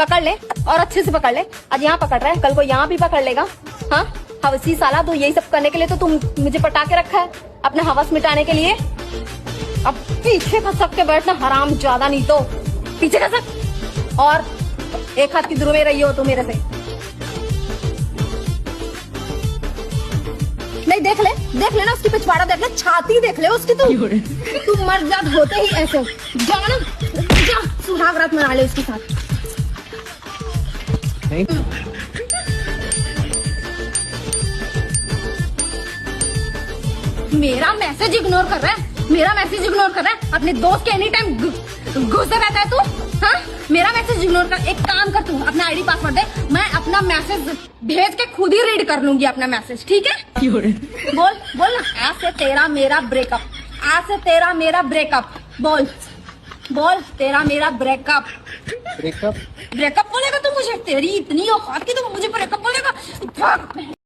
पकड़ ले और अच्छे से पकड़ ले। आज यहाँ पकड़ रहा है, कल को यहाँ भी पकड़ लेगा। हाँ हवसी साला, तो यही सब करने के लिए तो तुम मुझे पटा के रखा है, अपने हवस मिटाने के लिए। अब पीछे खसक के बैठना हराम ज्यादा, नहीं तो पीछे खसक। और एक हाथ की दूर में रही हो तो मेरे से नहीं। देख ले ना उसकी पिछवाड़ा, देख ले छाती, देख ले उसकी। तू मर्द होते ही ऐसे जा ना, जा सुहाग रात मना ले उसके साथ। मेरा मैसेज इग्नोर कर रहा है, मेरा मैसेज इग्नोर कर रहा है। अपने दोस्त के एनी टाइम घुसता रहता है तू। हाँ मेरा मैसेज इग्नोर कर। एक काम कर, तू अपना आईडी पासवर्ड दे, मैं अपना मैसेज भेज के खुद ही रीड कर लूंगी अपना मैसेज, ठीक है? बोल बोल ना, आज से तेरा मेरा ब्रेकअप, आज से तेरा मेरा ब्रेकअप। बोल बोल, तेरा मेरा ब्रेकअप। ब्रेकअप बोलेगा तू मुझे? तेरी इतनी औकात की तो मुझे ब्रेकअप बोलेगा?